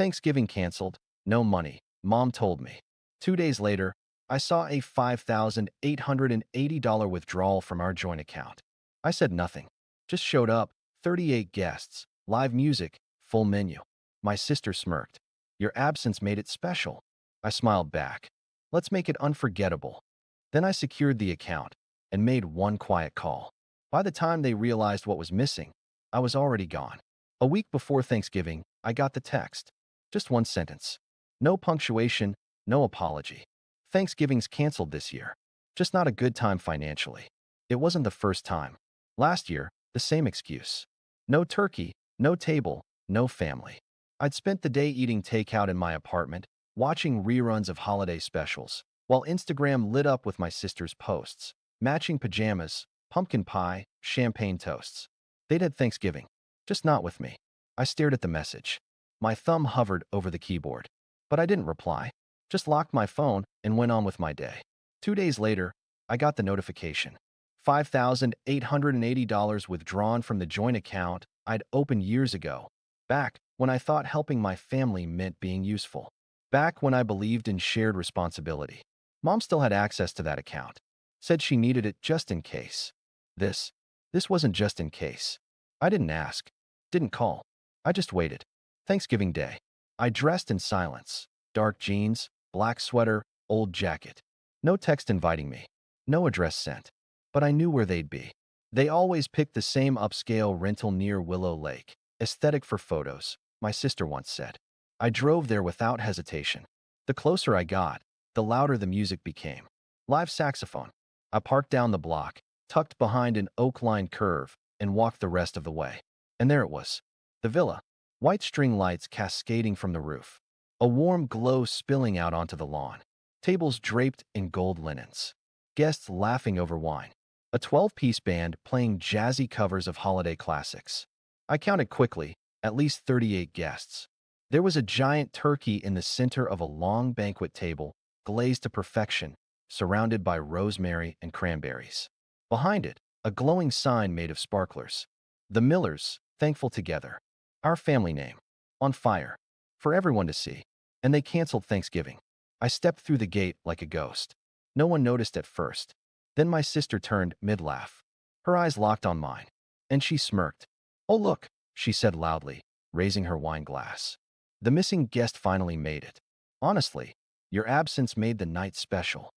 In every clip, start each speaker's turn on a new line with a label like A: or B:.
A: Thanksgiving canceled. No money, Mom told me. 2 days later, I saw a $5,880 withdrawal from our joint account. I said nothing. Just showed up, 38 guests, live music, full menu. My sister smirked. Your absence made it special. I smiled back. Let's make it unforgettable. Then I secured the account and made one quiet call. By the time they realized what was missing, I was already gone. A week before Thanksgiving, I got the text. Just one sentence. No punctuation, no apology. Thanksgiving's canceled this year. Just not a good time financially. It wasn't the first time. Last year, the same excuse. No turkey, no table, no family. I'd spent the day eating takeout in my apartment, watching reruns of holiday specials, while Instagram lit up with my sister's posts. Matching pajamas, pumpkin pie, champagne toasts. They'd had Thanksgiving, just not with me. I stared at the message. My thumb hovered over the keyboard. But I didn't reply. Just locked my phone and went on with my day. 2 days later, I got the notification. $5,880 withdrawn from the joint account I'd opened years ago. Back when I thought helping my family meant being useful. Back when I believed in shared responsibility. Mom still had access to that account. Said she needed it just in case. This wasn't just in case. I didn't ask. Didn't call. I just waited. Thanksgiving Day. I dressed in silence. Dark jeans, black sweater, old jacket. No text inviting me. No address sent. But I knew where they'd be. They always picked the same upscale rental near Willow Lake. Aesthetic for photos, my sister once said. I drove there without hesitation. The closer I got, the louder the music became. Live saxophone. I parked down the block, tucked behind an oak-lined curve, and walked the rest of the way. And there it was. The villa. White string lights cascading from the roof. A warm glow spilling out onto the lawn. Tables draped in gold linens. Guests laughing over wine. A 12-piece band playing jazzy covers of holiday classics. I counted quickly, at least 38 guests. There was a giant turkey in the center of a long banquet table, glazed to perfection, surrounded by rosemary and cranberries. Behind it, a glowing sign made of sparklers. The Millers, thankful together. Our family name. On fire. For everyone to see. And they canceled Thanksgiving. I stepped through the gate like a ghost. No one noticed at first. Then my sister turned mid-laugh. Her eyes locked on mine. And she smirked. Oh look, she said loudly, raising her wine glass. The missing guest finally made it. Honestly, your absence made the night special.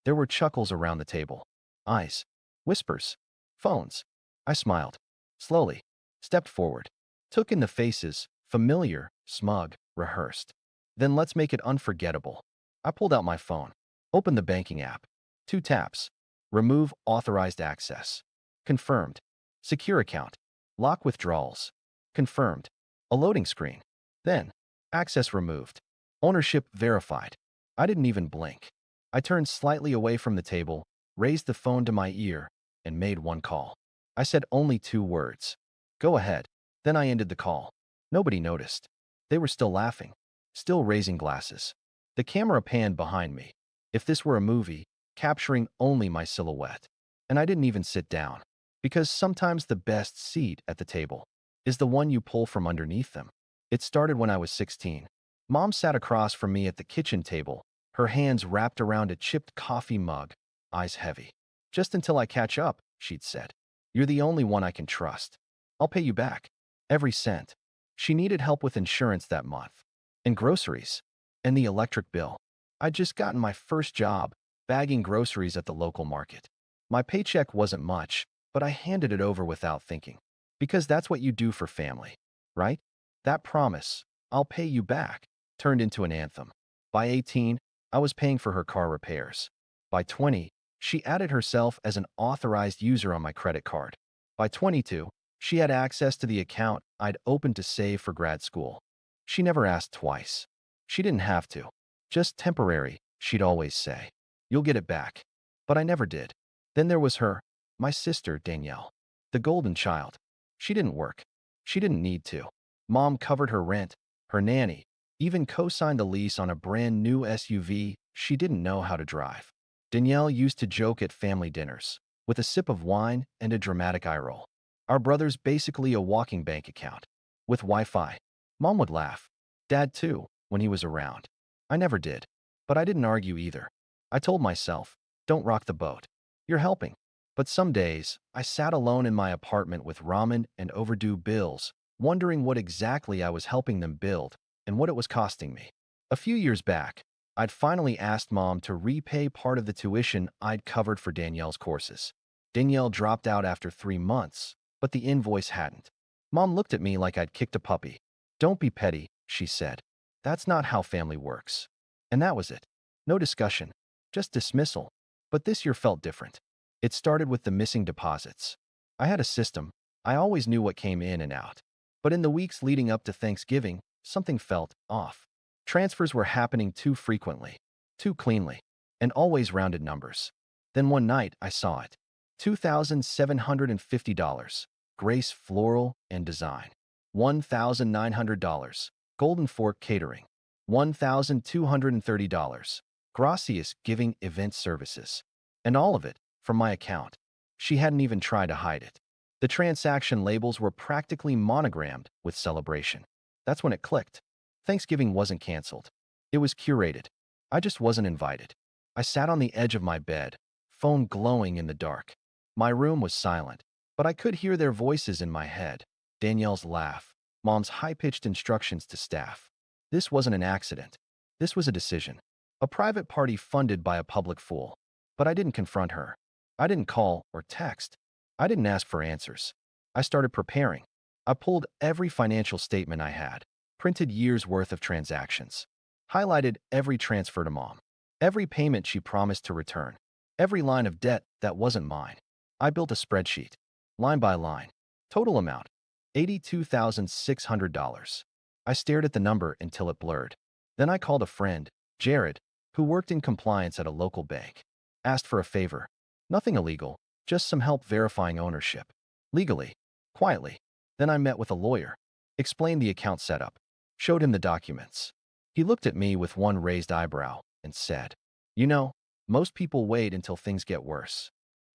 A: There were chuckles around the table. Eyes. Whispers. Phones. I smiled. Slowly. Stepped forward. Took in the faces, familiar, smug, rehearsed. Then let's make it unforgettable. I pulled out my phone. Opened the banking app. 2 taps. Remove authorized access. Confirmed. Secure account. Lock withdrawals. Confirmed. A loading screen. Then, access removed. Ownership verified. I didn't even blink. I turned slightly away from the table, raised the phone to my ear, and made one call. I said only 2 words. Go ahead. Then I ended the call. Nobody noticed. They were still laughing. Still raising glasses. The camera panned behind me. If this were a movie, capturing only my silhouette. And I didn't even sit down. Because sometimes the best seat at the table is the one you pull from underneath them. It started when I was 16. Mom sat across from me at the kitchen table, her hands wrapped around a chipped coffee mug, eyes heavy. Just until I catch up, she'd said. You're the only one I can trust. I'll pay you back. Every cent. She needed help with insurance that month. And groceries. And the electric bill. I'd just gotten my first job, bagging groceries at the local market. My paycheck wasn't much, but I handed it over without thinking. Because that's what you do for family, right? That promise, I'll pay you back, turned into an anthem. By 18, I was paying for her car repairs. By 20, she added herself as an authorized user on my credit card. By 22, she had access to the account I'd opened to save for grad school. She never asked twice. She didn't have to. Just temporary, she'd always say. You'll get it back. But I never did. Then there was her, my sister, Danielle. The golden child. She didn't work. She didn't need to. Mom covered her rent, her nanny, even co-signed the lease on a brand new SUV she didn't know how to drive. Danielle used to joke at family dinners, with a sip of wine and a dramatic eye roll. Our brother's basically a walking bank account. With Wi-Fi. Mom would laugh. Dad too, when he was around. I never did. But I didn't argue either. I told myself, don't rock the boat. You're helping. But some days, I sat alone in my apartment with ramen and overdue bills, wondering what exactly I was helping them build and what it was costing me. A few years back, I'd finally asked Mom to repay part of the tuition I'd covered for Danielle's courses. Danielle dropped out after 3 months, but the invoice hadn't. Mom looked at me like I'd kicked a puppy. Don't be petty, she said. That's not how family works. And that was it. No discussion, just dismissal. But this year felt different. It started with the missing deposits. I had a system. I always knew what came in and out. But in the weeks leading up to Thanksgiving, something felt off. Transfers were happening too frequently, too cleanly, and always rounded numbers. Then one night, I saw it. $2,750, Grace Floral and Design. $1,900, Golden Fork Catering. $1,230, Gracias Giving Event Services. And all of it from my account. She hadn't even tried to hide it. The transaction labels were practically monogrammed with celebration. That's when it clicked. Thanksgiving wasn't canceled. It was curated. I just wasn't invited. I sat on the edge of my bed, phone glowing in the dark. My room was silent, but I could hear their voices in my head. Danielle's laugh, Mom's high-pitched instructions to staff. This wasn't an accident. This was a decision. A private party funded by a public fool. But I didn't confront her. I didn't call or text. I didn't ask for answers. I started preparing. I pulled every financial statement I had, printed years' worth of transactions, highlighted every transfer to Mom, every payment she promised to return, every line of debt that wasn't mine. I built a spreadsheet, line by line. Total amount, $82,600. I stared at the number until it blurred. Then I called a friend, Jared, who worked in compliance at a local bank. Asked for a favor. Nothing illegal, just some help verifying ownership. Legally, quietly. Then I met with a lawyer, explained the account setup, showed him the documents. He looked at me with one raised eyebrow and said, "You know, most people wait until things get worse."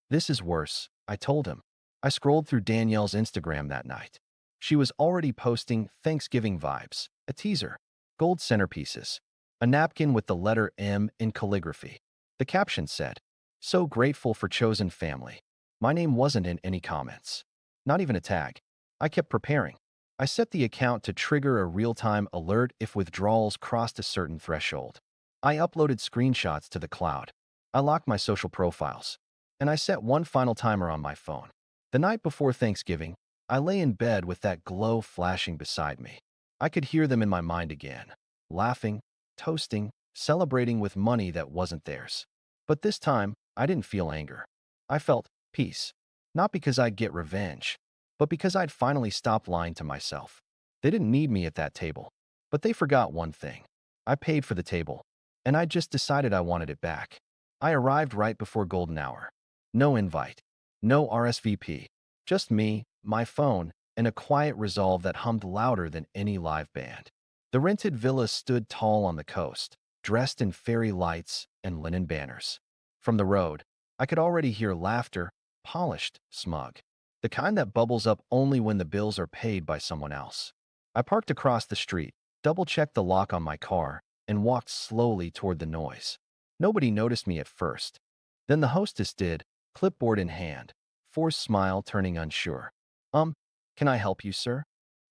A: "This is worse," I told him. I scrolled through Danielle's Instagram that night. She was already posting Thanksgiving vibes, a teaser, gold centerpieces, a napkin with the letter M in calligraphy. The caption said, "So grateful for chosen family." My name wasn't in any comments. Not even a tag. I kept preparing. I set the account to trigger a real-time alert if withdrawals crossed a certain threshold. I uploaded screenshots to the cloud. I locked my social profiles. And I set one final timer on my phone. The night before Thanksgiving, I lay in bed with that glow flashing beside me. I could hear them in my mind again, laughing, toasting, celebrating with money that wasn't theirs. But this time, I didn't feel anger. I felt peace. Not because I'd get revenge, but because I'd finally stopped lying to myself. They didn't need me at that table. But they forgot one thing. I paid for the table, and I just decided I wanted it back. I arrived right before golden hour. No invite. No RSVP. Just me, my phone, and a quiet resolve that hummed louder than any live band. The rented villa stood tall on the coast, dressed in fairy lights and linen banners. From the road, I could already hear laughter, polished, smug. The kind that bubbles up only when the bills are paid by someone else. I parked across the street, double-checked the lock on my car, and walked slowly toward the noise. Nobody noticed me at first. Then the hostess did, clipboard in hand, forced smile turning unsure. Can I help you, sir?"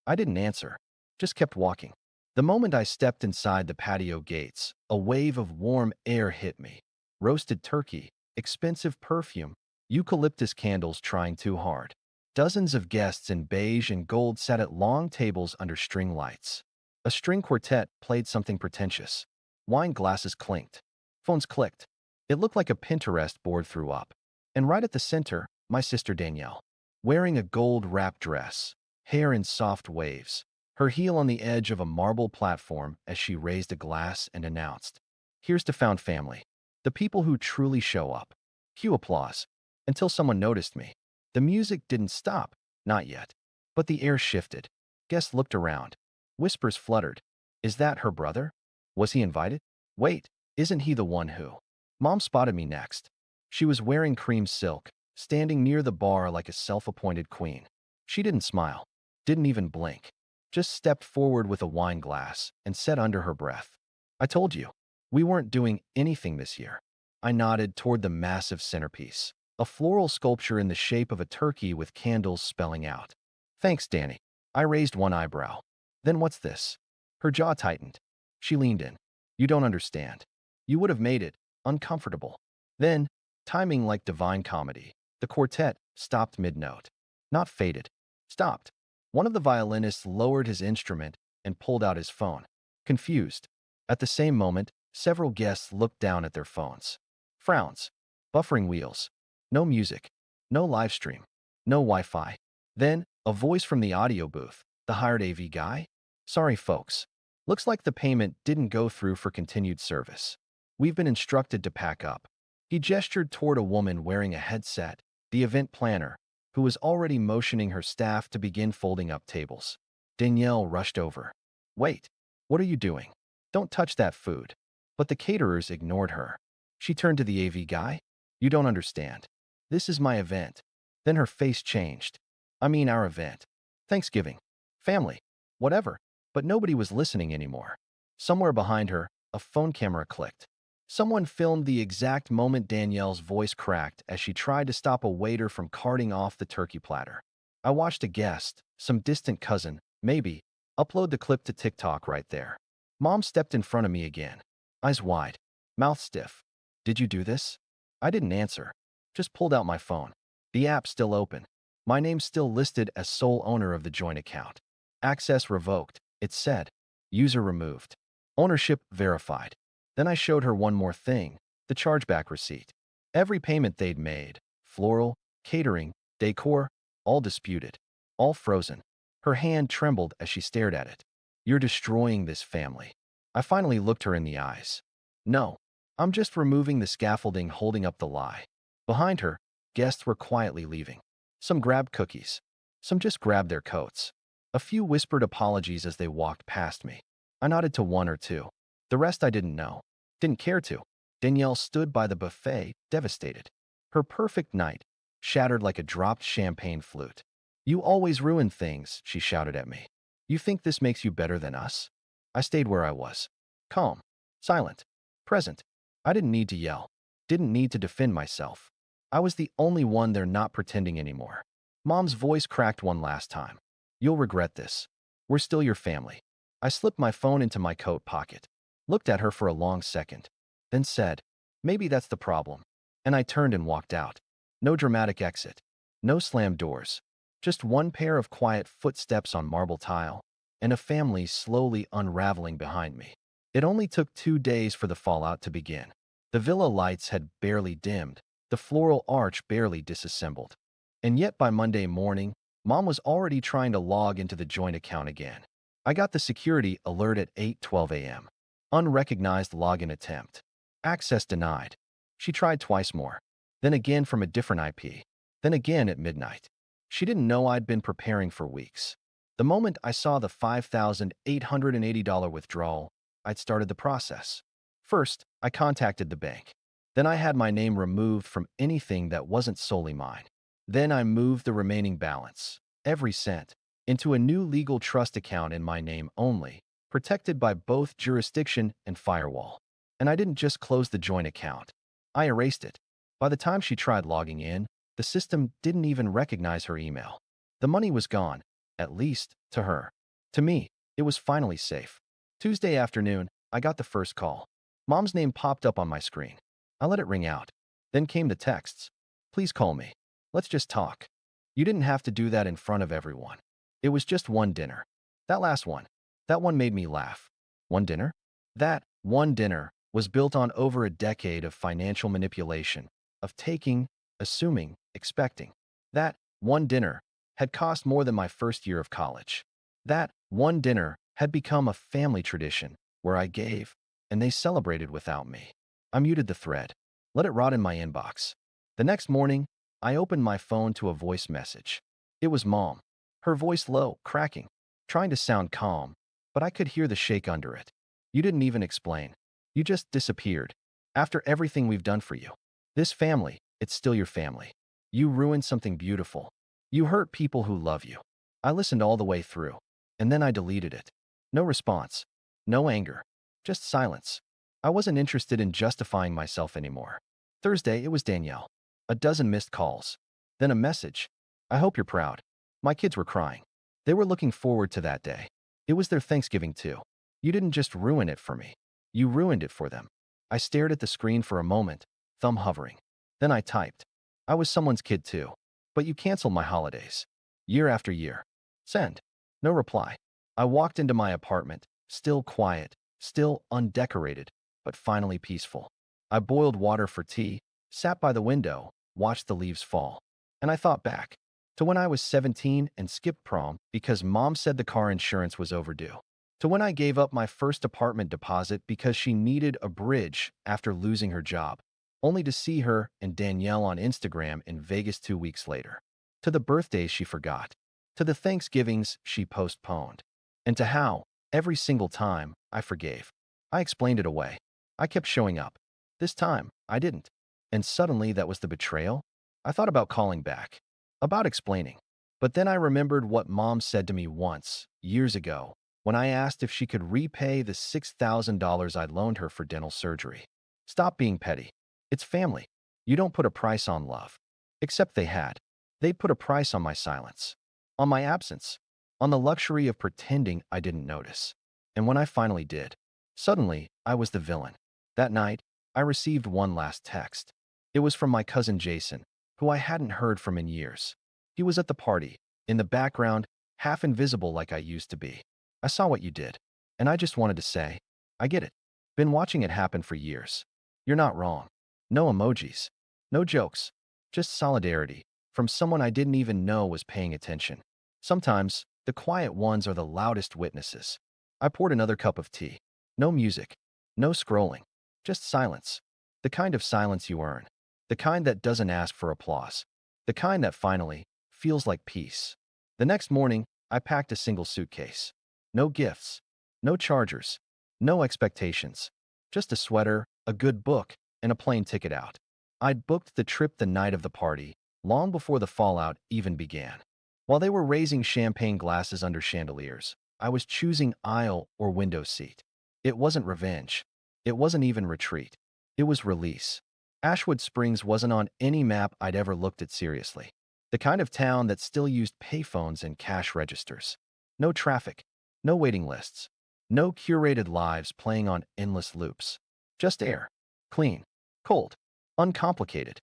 A: I didn't answer, just kept walking. The moment I stepped inside the patio gates, a wave of warm air hit me. Roasted turkey, expensive perfume, eucalyptus candles trying too hard. Dozens of guests in beige and gold sat at long tables under string lights. A string quartet played something pretentious. Wine glasses clinked. Phones clicked. It looked like a Pinterest board threw up. And right at the center, my sister Danielle, wearing a gold-wrapped dress, hair in soft waves, her heel on the edge of a marble platform as she raised a glass and announced, "Here's to found family, the people who truly show up." Cue applause, until someone noticed me. The music didn't stop, not yet. But the air shifted. Guests looked around. Whispers fluttered. Is that her brother? Was he invited? Wait, isn't he the one who? Mom spotted me next. She was wearing cream silk, standing near the bar like a self-appointed queen. She didn't smile, didn't even blink. just stepped forward with a wine glass and said under her breath, "I told you, we weren't doing anything this year." I nodded toward the massive centerpiece, a floral sculpture in the shape of a turkey with candles spelling out, "Thanks, Danny." I raised one eyebrow. "Then what's this?" Her jaw tightened. She leaned in. "You don't understand. You would have made it uncomfortable." Then, timing like divine comedy, the quartet stopped mid-note. Not faded. Stopped. One of the violinists lowered his instrument and pulled out his phone, confused. At the same moment, several guests looked down at their phones. Frowns. Buffering wheels. No music. No live stream. No Wi-Fi. Then, a voice from the audio booth. "The hired AV guy? Sorry, folks. Looks like the payment didn't go through for continued service. We've been instructed to pack up." He gestured toward a woman wearing a headset, the event planner, who was already motioning her staff to begin folding up tables. Danielle rushed over. "Wait, what are you doing? Don't touch that food." But the caterers ignored her. She turned to the AV guy. "You don't understand. This is my event." Then her face changed. "I mean our event. Thanksgiving. Family. Whatever." But nobody was listening anymore. Somewhere behind her, a phone camera clicked. Someone filmed the exact moment Danielle's voice cracked as she tried to stop a waiter from carting off the turkey platter. I watched a guest, some distant cousin, maybe, upload the clip to TikTok right there. Mom stepped in front of me again, eyes wide, mouth stiff. "Did you do this?" I didn't answer, just pulled out my phone. The app still open. My name still listed as sole owner of the joint account. Access revoked, it said. User removed. Ownership verified. Then I showed her one more thing, the chargeback receipt. Every payment they'd made, floral, catering, decor, all disputed, all frozen. Her hand trembled as she stared at it. "You're destroying this family." I finally looked her in the eyes. "No, I'm just removing the scaffolding holding up the lie." Behind her, guests were quietly leaving. Some grabbed cookies. Some just grabbed their coats. A few whispered apologies as they walked past me. I nodded to one or two. The rest I didn't know. Didn't care to. Danielle stood by the buffet, devastated. Her perfect night, shattered like a dropped champagne flute. "You always ruin things," she shouted at me. "You think this makes you better than us?" I stayed where I was. Calm. Silent. Present. I didn't need to yell. Didn't need to defend myself. I was the only one there not pretending anymore. Mom's voice cracked one last time. "You'll regret this. We're still your family." I slipped my phone into my coat pocket. Looked at her for a long second, then said, "Maybe that's the problem." And I turned and walked out. No dramatic exit. No slammed doors. Just one pair of quiet footsteps on marble tile, and a family slowly unraveling behind me. It only took 2 days for the fallout to begin. The villa lights had barely dimmed, the floral arch barely disassembled. And yet by Monday morning, Mom was already trying to log into the joint account again. I got the security alert at 8:12 a.m. Unrecognized login attempt. Access denied. She tried twice more. Then again from a different IP. Then again at midnight. She didn't know I'd been preparing for weeks. The moment I saw the $5,880 withdrawal, I'd started the process. First, I contacted the bank. Then I had my name removed from anything that wasn't solely mine. Then I moved the remaining balance, every cent, into a new legal trust account in my name only, protected by both jurisdiction and firewall. And I didn't just close the joint account. I erased it. By the time she tried logging in, the system didn't even recognize her email. The money was gone, at least to her. To me, it was finally safe. Tuesday afternoon, I got the first call. Mom's name popped up on my screen. I let it ring out. Then came the texts. "Please call me. Let's just talk." You didn't have to do that in front of everyone. It was just one dinner. That last one. That one made me laugh. One dinner? That one dinner was built on over a decade of financial manipulation, of taking, assuming, expecting. That one dinner had cost more than my first year of college. That one dinner had become a family tradition where I gave, and they celebrated without me. I muted the thread, let it rot in my inbox. The next morning, I opened my phone to a voice message. It was Mom, her voice low, cracking, trying to sound calm, but I could hear the shake under it. "You didn't even explain. You just disappeared. After everything we've done for you. This family, it's still your family. You ruined something beautiful. You hurt people who love you." I listened all the way through. and then I deleted it. No response. No anger. Just silence. I wasn't interested in justifying myself anymore. Thursday, it was Danielle. A dozen missed calls. Then a message. I hope you're proud. My kids were crying. They were looking forward to that day. It was their Thanksgiving too. You didn't just ruin it for me. You ruined it for them. I stared at the screen for a moment, thumb hovering. Then I typed. I was someone's kid too. But you canceled my holidays. Year after year. Send. No reply. I walked into my apartment, still quiet, still undecorated, but finally peaceful. I boiled water for tea, sat by the window, watched the leaves fall. And I thought back to when I was 17 and skipped prom because mom said the car insurance was overdue. To when I gave up my first apartment deposit because she needed a bridge after losing her job, only to see her and Danielle on Instagram in Vegas 2 weeks later. To the birthdays she forgot. To the Thanksgivings she postponed. And to how, every single time, I forgave. I explained it away. I kept showing up. This time, I didn't. And suddenly that was the betrayal? I thought about calling back. About explaining. But then I remembered what mom said to me once, years ago, when I asked if she could repay the $6,000 I'd loaned her for dental surgery. Stop being petty. It's family. You don't put a price on love. Except they had. They put a price on my silence. On my absence. On the luxury of pretending I didn't notice. And when I finally did, suddenly I was the villain. That night, I received one last text. It was from my cousin Jason, who I hadn't heard from in years. He was at the party, in the background, half invisible like I used to be. I saw what you did, and I just wanted to say, I get it. Been watching it happen for years. You're not wrong. No emojis. No jokes. Just solidarity from someone I didn't even know was paying attention. Sometimes, the quiet ones are the loudest witnesses. I poured another cup of tea. No music. No scrolling. Just silence. The kind of silence you earn. The kind that doesn't ask for applause. The kind that finally feels like peace. The next morning, I packed a single suitcase. No gifts. No chargers. No expectations. Just a sweater, a good book, and a plane ticket out. I'd booked the trip the night of the party, long before the fallout even began. While they were raising champagne glasses under chandeliers, I was choosing aisle or window seat. It wasn't revenge. It wasn't even retreat. It was release. Ashwood Springs wasn't on any map I'd ever looked at seriously. The kind of town that still used payphones and cash registers. No traffic. No waiting lists. No curated lives playing on endless loops. Just air. Clean. Cold. Uncomplicated.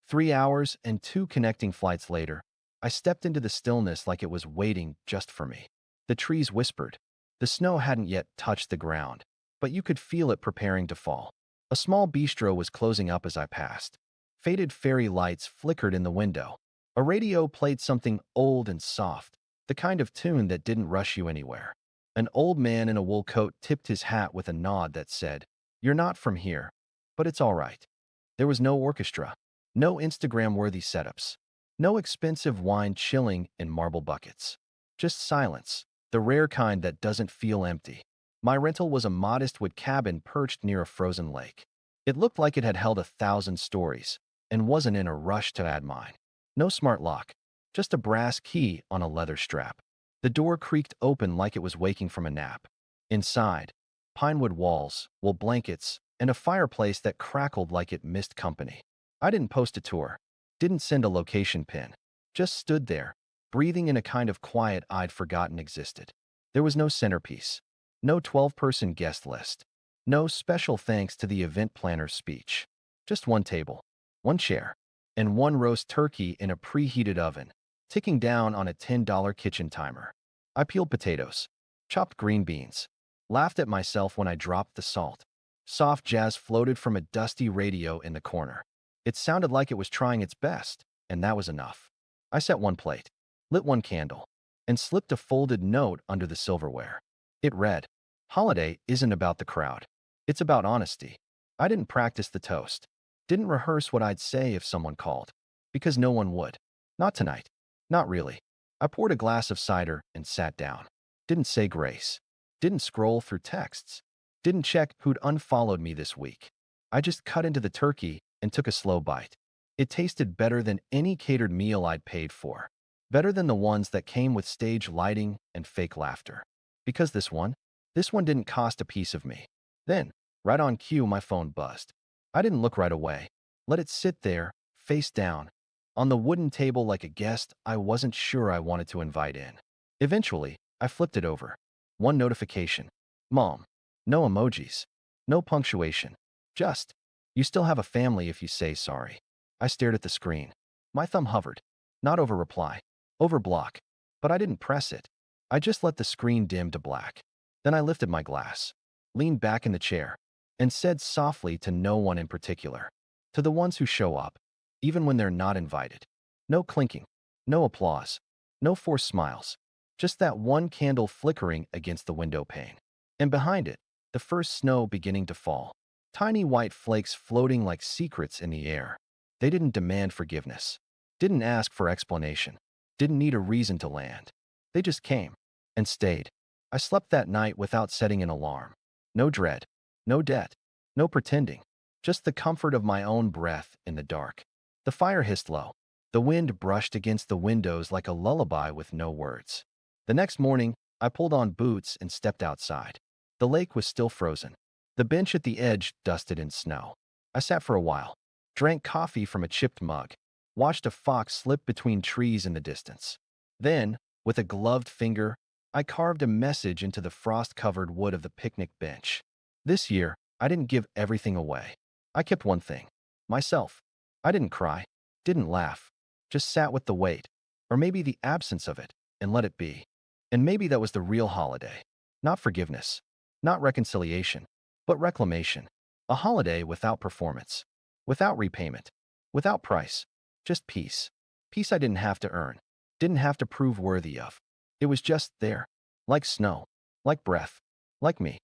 A: 3 hours and 2 connecting flights later, I stepped into the stillness like it was waiting just for me. The trees whispered. The snow hadn't yet touched the ground, but you could feel it preparing to fall. A small bistro was closing up as I passed. Faded fairy lights flickered in the window. A radio played something old and soft, the kind of tune that didn't rush you anywhere. An old man in a wool coat tipped his hat with a nod that said, "You're not from here, but it's all right." There was no orchestra, no Instagram-worthy setups, no expensive wine chilling in marble buckets. Just silence, the rare kind that doesn't feel empty. My rental was a modest wood cabin perched near a frozen lake. It looked like it had held 1,000 stories and wasn't in a rush to add mine. No smart lock, just a brass key on a leather strap. The door creaked open like it was waking from a nap. Inside, pinewood walls, wool blankets, and a fireplace that crackled like it missed company. I didn't post a tour, didn't send a location pin, just stood there, breathing in a kind of quiet I'd forgotten existed. There was no centerpiece, no 12-person guest list, no special thanks to the event planner's speech. Just one table, one chair, and one roast turkey in a preheated oven, ticking down on a $10 kitchen timer. I peeled potatoes, chopped green beans, laughed at myself when I dropped the salt. Soft jazz floated from a dusty radio in the corner. It sounded like it was trying its best, and that was enough. I set one plate, lit one candle, and slipped a folded note under the silverware. It read, "Holiday isn't about the crowd. It's about honesty." I didn't practice the toast, didn't rehearse what I'd say if someone called, because no one would. Not tonight. Not really. I poured a glass of cider and sat down. Didn't say grace. Didn't scroll through texts. Didn't check who'd unfollowed me this week. I just cut into the turkey and took a slow bite. It tasted better than any catered meal I'd paid for. Better than the ones that came with stage lighting and fake laughter. Because this one didn't cost a piece of me. Then, right on cue, my phone buzzed. I didn't look right away. Let it sit there, face down, on the wooden table like a guest I wasn't sure I wanted to invite in. Eventually, I flipped it over. One notification. Mom. No emojis. No punctuation. Just, you still have a family if you say sorry. I stared at the screen. My thumb hovered. Not over reply. Over block. But I didn't press it. I just let the screen dim to black. Then I lifted my glass, leaned back in the chair, and said softly to no one in particular. To the ones who show up, even when they're not invited. No clinking. No applause. No forced smiles. Just that one candle flickering against the window pane. And behind it, the first snow beginning to fall. Tiny white flakes floating like secrets in the air. They didn't demand forgiveness. Didn't ask for explanation. Didn't need a reason to land. They just came and stayed. I slept that night without setting an alarm. No dread. No debt. No pretending. Just the comfort of my own breath in the dark. The fire hissed low. The wind brushed against the windows like a lullaby with no words. The next morning, I pulled on boots and stepped outside. The lake was still frozen. The bench at the edge dusted in snow. I sat for a while, drank coffee from a chipped mug, watched a fox slip between trees in the distance. Then, with a gloved finger, I carved a message into the frost-covered wood of the picnic bench. This year, I didn't give everything away. I kept one thing. Myself. I didn't cry, didn't laugh, just sat with the weight, or maybe the absence of it, and let it be. And maybe that was the real holiday. Not forgiveness, not reconciliation, but reclamation. A holiday without performance, without repayment, without price, just peace. Peace I didn't have to earn, didn't have to prove worthy of. It was just there, like snow, like breath, like me.